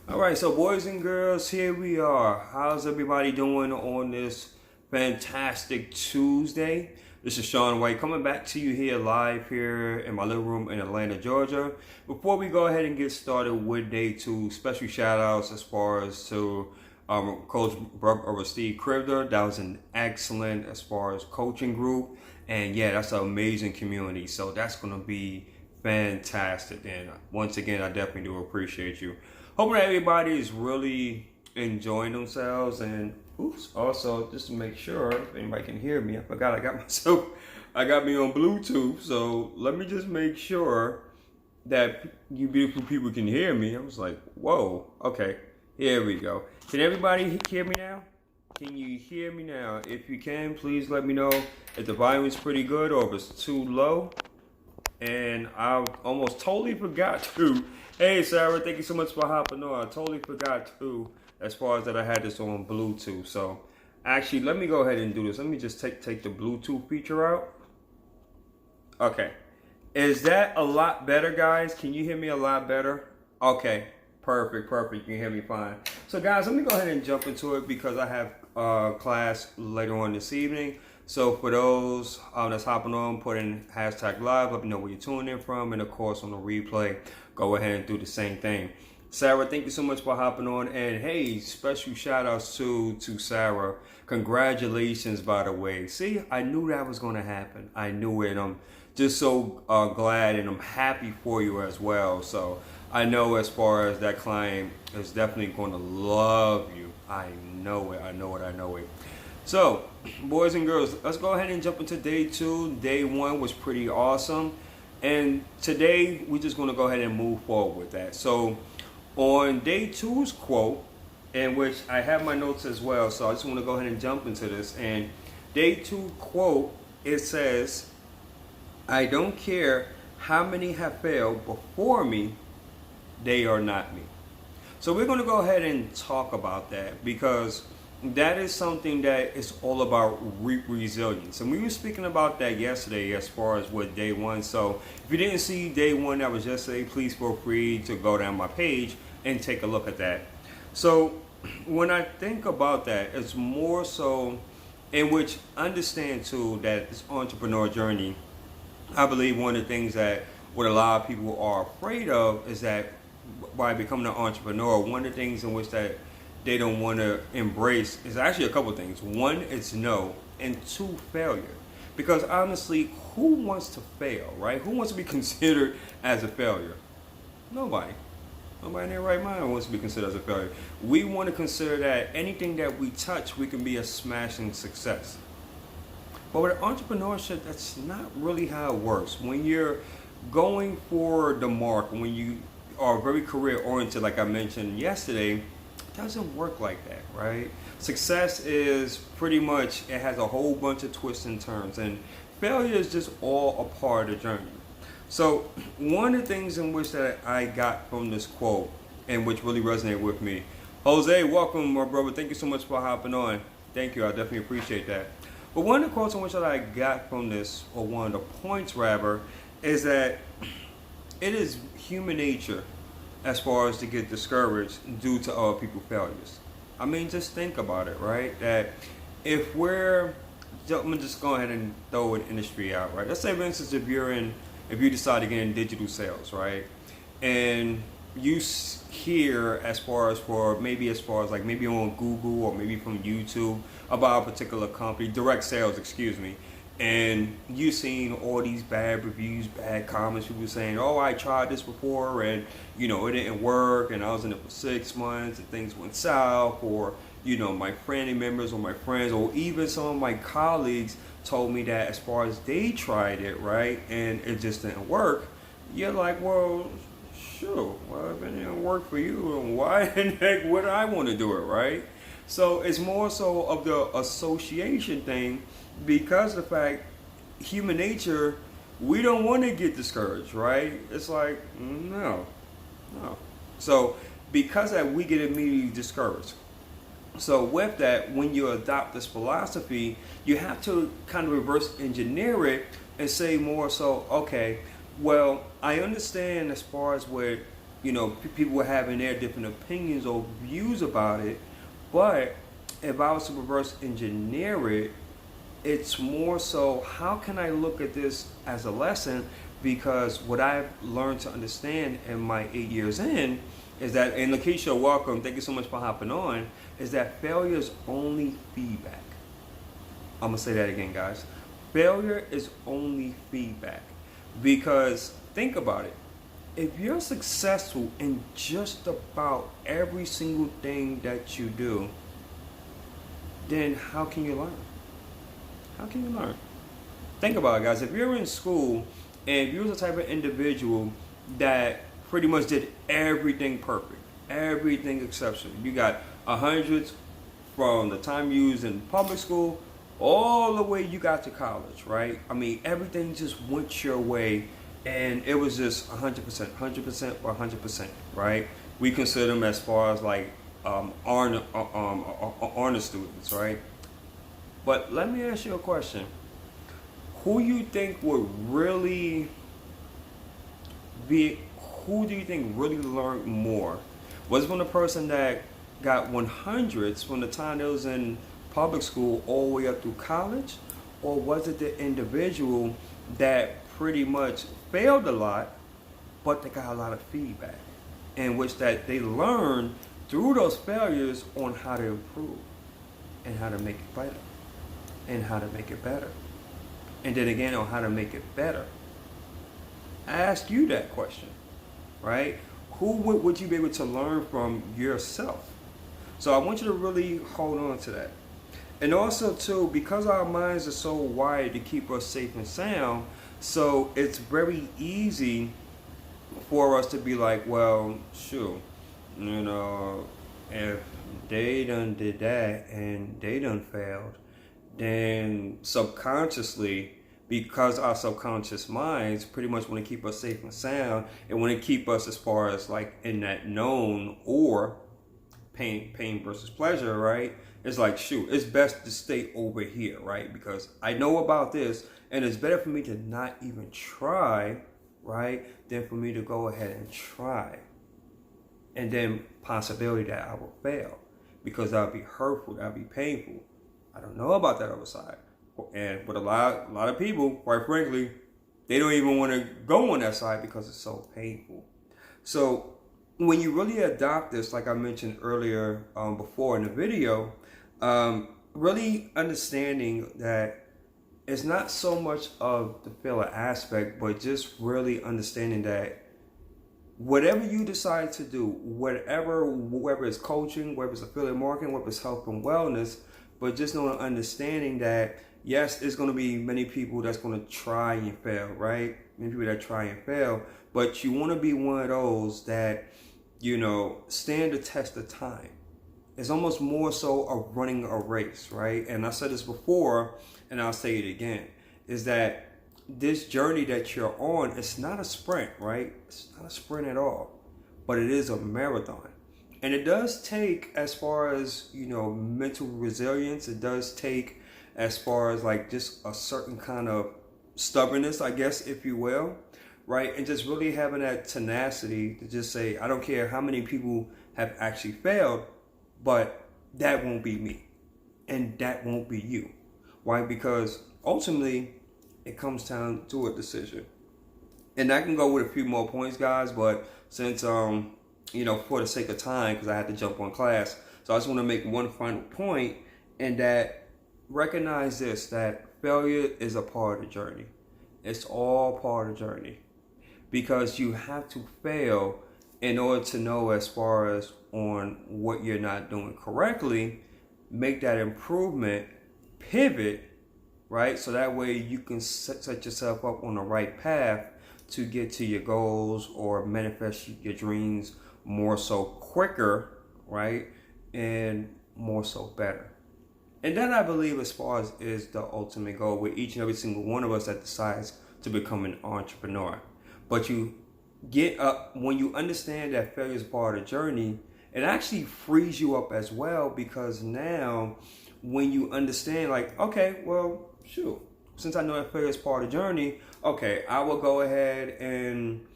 All right, so boys and girls, here we are. How's everybody doing on this fantastic Tuesday? This is Sean White coming back to you here live here in my living room in Atlanta, Georgia. Before we go ahead and get started with day two, special shout outs as far as to Coach Brooke or Steve Cribder. That was an excellent as far as coaching group. And yeah, that's an amazing community. So that's going to be fantastic. And once again, I definitely do appreciate you. Hoping that everybody is really enjoying themselves. And also just to make sure if anybody can hear me, I forgot I got me on Bluetooth. So let me just make sure that you beautiful people can hear me. I was like, whoa, okay, here we go. Can everybody hear me now? Can you hear me now? If you can, please let me know if the volume is pretty good or if it's too low. And I almost totally forgot to. Hey, Sarah, thank you so much for hopping on. I totally forgot to, as far as that I had this on Bluetooth. So, actually, let me go ahead and do this. Let me just take the Bluetooth feature out. Okay. Is that a lot better, guys? Can you hear me a lot better? Okay. Perfect. You can hear me fine. So, guys, let me go ahead and jump into it because I have class later on this evening. So for those that's hopping on, put in hashtag live, let me know where you're tuning in from. And of course, on the replay, go ahead and do the same thing. Sarah, thank you so much for hopping on. And hey, special shout outs to Sarah. Congratulations, by the way. See, I knew that was going to happen. I knew it. I'm just so glad and I'm happy for you as well. So I know as far as that client is definitely going to love you. I know it. So, boys and girls, let's go ahead and jump into day two. Day one was pretty awesome. And today, we're just going to go ahead and move forward with that. So, on day two's quote, in which I have my notes as well, so I just want to go ahead and jump into this. And day two quote, it says, "I don't care how many have failed before me, they are not me." So, we're going to go ahead and talk about that because that is something that is all about resilience. And we were speaking about that yesterday as far as with day one. So if you didn't see day one that was yesterday, please feel free to go down my page and take a look at that. So when I think about that, it's more so in which understand too that this entrepreneur journey, I believe one of the things that what a lot of people are afraid of is that by becoming an entrepreneur, one of the things in which that they don't want to embrace is actually a couple of things. One, it's no, and two, failure. Because honestly, who wants to fail, right? Who wants to be considered as a failure? Nobody. Nobody in their right mind wants to be considered as a failure. We want to consider that anything that we touch, we can be a smashing success. But with entrepreneurship, that's not really how it works. When you're going for the mark, when you are very career oriented, like I mentioned yesterday, doesn't work like that, right? Success is pretty much, it has a whole bunch of twists and turns, and failure is just all a part of the journey. So one of the things in which that I got from this quote and which really resonated with me, Jose, welcome, my brother. Thank you so much for hopping on. Thank you, I definitely appreciate that. But one of the quotes in which that I got from this, or one of the points rather, is that it is human nature as far as to get discouraged due to other people's failures. I mean, just think about it, right? That if I'm gonna just go ahead and throw an industry out, right? Let's say, for instance, if you decide to get in digital sales, right? And you hear as far as like maybe on Google or maybe from YouTube about a particular company, direct sales, excuse me, and you've seen all these bad reviews, bad comments, people saying, oh, I tried this before and, it didn't work and I was in it for 6 months and things went south, or, my family members or my friends or even some of my colleagues told me that as far as they tried it, right, and it just didn't work. You're like, well, sure, well, if it didn't work for you, then why in the heck would I want to do it, right? So it's more so of the association thing, because of the fact, human nature, we don't want to get discouraged, right? It's like, no. So because of that, we get immediately discouraged. So with that, when you adopt this philosophy, you have to kind of reverse engineer it and say more so, okay, well, I understand as far as with people were having their different opinions or views about it. But if I was to reverse engineer it, it's more so, how can I look at this as a lesson? Because what I've learned to understand in my 8 years in is that, and Lakeisha, welcome, thank you so much for hopping on, is that failure is only feedback. I'm gonna say that again, guys. Failure is only feedback. Because think about it. If you're successful in just about every single thing that you do, then how can you learn? How can you learn? Think about it, guys. If you're in school and you're the type of individual that pretty much did everything perfect, everything exceptional, you got 100s from the time you was in public school all the way you got to college, right? I mean, everything just went your way, and it was just 100%, 100% or 100%, right? We consider them as far as like honor students, right? But let me ask you a question. Who do you think really learned more? Was it from the person that got 100s from the time they was in public school all the way up through college? Or was it the individual that pretty much failed a lot, but they got a lot of feedback, in which that they learned through those failures on how to improve and how to make it better and how to make it better, and then again on how to make it better? I ask you that question, right? Who would you be able to learn from yourself? So I want you to really hold on to that. And also too, because our minds are so wired to keep us safe and sound, so it's very easy for us to be like, well, sure, if they done did that and they done failed, then subconsciously, because our subconscious minds pretty much want to keep us safe and sound and want to keep us as far as like in that known or pain versus pleasure, right? It's like, shoot, it's best to stay over here, right? Because I know about this, and it's better for me to not even try, right, than for me to go ahead and try. And then possibility that I will fail, because that'll be hurtful, that'll be painful. I don't know about that other side. And with a lot of people, quite frankly, they don't even want to go on that side because it's so painful. So when you really adopt this, like I mentioned earlier before in the video, really understanding that it's not so much of the failure aspect, but just really understanding that whatever you decide to do, whether it's coaching, whether it's affiliate marketing, whether it's health and wellness, but just knowing, understanding that yes, there's going to be many people that's going to try and fail, right? Many people that try and fail, but you want to be one of those that, stand the test of time. It's almost more so of running a race, right? And I said this before, and I'll say it again, is that this journey that you're on, it's not a sprint, right? It's not a sprint at all, but it is a marathon. And it does take, as far as, mental resilience, it does take as far as like just a certain kind of stubbornness, I guess, if you will, right? And just really having that tenacity to just say, I don't care how many people have actually failed, but that won't be me. And that won't be you. Why? Because ultimately, it comes down to a decision. And I can go with a few more points, guys, but since, for the sake of time, because I had to jump on class, so I just want to make one final point, and that recognize this, that failure is a part of the journey. It's all part of the journey. Because you have to fail in order to know as far as on what you're not doing correctly, make that improvement, pivot, right? So that way you can set yourself up on the right path to get to your goals or manifest your dreams more so quicker, right? And more so better. And that, I believe, as far as is the ultimate goal with each and every single one of us that decides to become an entrepreneur. But you get up, when you understand that failure is part of the journey, it actually frees you up as well, because now when you understand, like, okay, well, shoot, since I know that failure is part of the journey, okay, I will go ahead and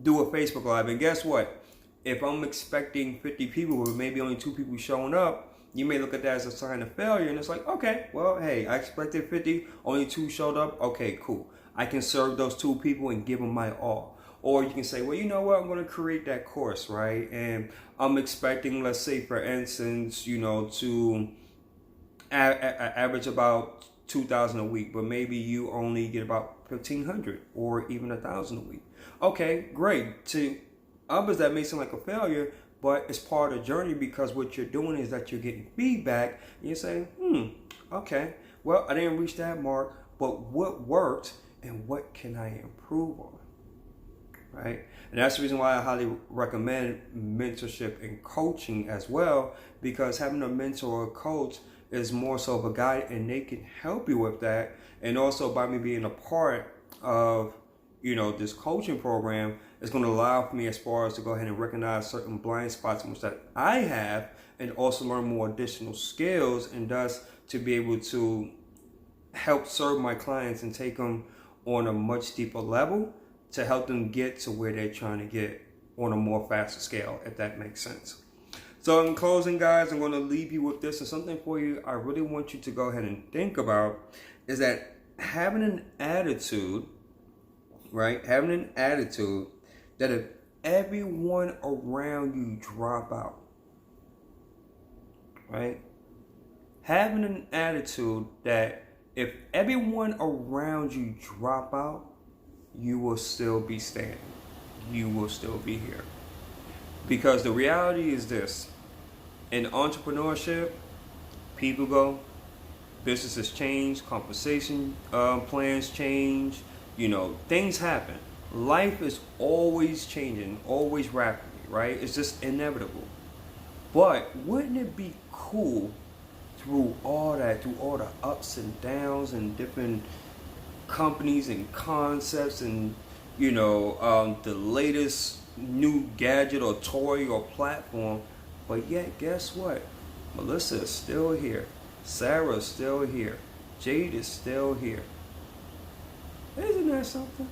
do a Facebook Live. And guess what? If I'm expecting 50 people, but maybe only 2 people showing up, you may look at that as a sign of failure. And it's like, okay, well, hey, I expected 50, only 2 showed up. Okay, cool. I can serve those 2 people and give them my all. Or you can say, well, you know what? I'm going to create that course, right? And I'm expecting, let's say, for instance, you know, to average about 2,000 a week, but maybe you only get about 1,500 or even 1,000 a week. Okay, great. To others, that may seem like a failure, but it's part of the journey, because what you're doing is that you're getting feedback and you're saying, okay, well, I didn't reach that mark, but what worked and what can I improve on? Right? And that's the reason why I highly recommend mentorship and coaching as well, because having a mentor or coach is more so of a guide, and they can help you with that. And also, by me being a part of, you know, this coaching program, is going to allow for me as far as to go ahead and recognize certain blind spots in which that I have, and also learn more additional skills, and thus to be able to help serve my clients and take them on a much deeper level, to help them get to where they're trying to get on a more faster scale, if that makes sense. So in closing, guys, I'm going to leave you with this, and something for you I really want you to go ahead and think about is that having an attitude, right? Having an attitude that if everyone around you drop out, right? Having an attitude that if everyone around you drop out, you will still be standing. You will still be here. Because the reality is this: in entrepreneurship, people go, businesses change, compensation plans change, you know, things happen. Life is always changing, always rapidly, right? It's just inevitable. But wouldn't it be cool through all that, through all the ups and downs and different companies and concepts and, you know, the latest new gadget or toy or platform, but yet guess what? Melissa is still here. Sarah is still here. Jade is still here. Isn't that something?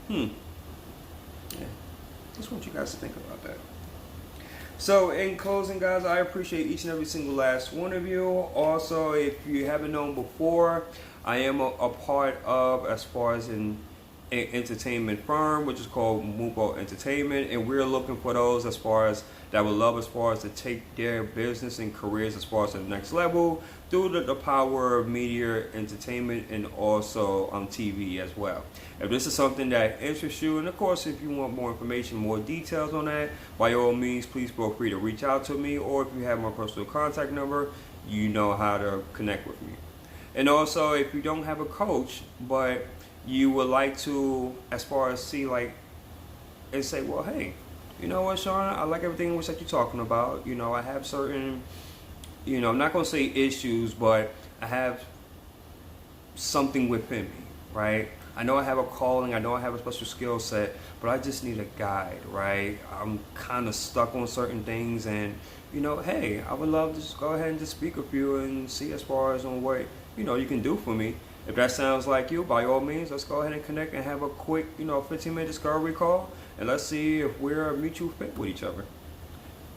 Yeah. Just want you guys to think about that. So in closing, guys, I appreciate each and every single last one of you. Also, if you haven't known before, I am a part of, as far as an entertainment firm, which is called MUPO Entertainment, and we're looking for those as far as that would love as far as to take their business and careers as far as to the next level through the power of media, entertainment, and also on TV as well. If this is something that interests you, and of course if you want more information, more details on that, by all means please feel free to reach out to me, or if you have my personal contact number, you know how to connect with me. And also, if you don't have a coach, but you would like to, as far as see like, and say, well, hey, you know what, Sean, I like everything that you're talking about. You know, I have certain, you know, I'm not going to say issues, but I have something within me, right? I know I have a calling, I know I have a special skill set, but I just need a guide, right? I'm kind of stuck on certain things, and, you know, hey, I would love to just go ahead and just speak with you and see as far as on what, you know, you can do for me. If that sounds like you, by all means, let's go ahead and connect and have a quick, you know, 15-minute discovery call, and let's see if we're a mutual fit with each other.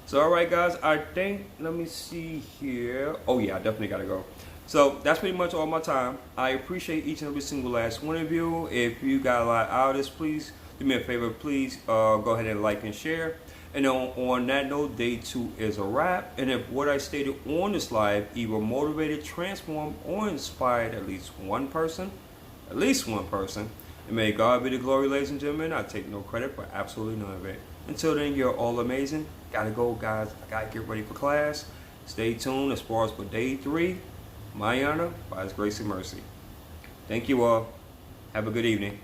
So, all right, guys, I think, let me see here. Oh, yeah, I definitely got to go. So, that's pretty much all my time. I appreciate each and every single last one of you. If you got a lot out of this, please do me a favor. Please go ahead and like and share. And on that note, day 2 is a wrap. And if what I stated on this live either motivated, transformed, or inspired at least one person, and may God be the glory, ladies and gentlemen. I take no credit for absolutely none of it. Until then, you're all amazing. Gotta go, guys. I gotta get ready for class. Stay tuned as far as for day 3. My honor, by His grace and mercy. Thank you all. Have a good evening.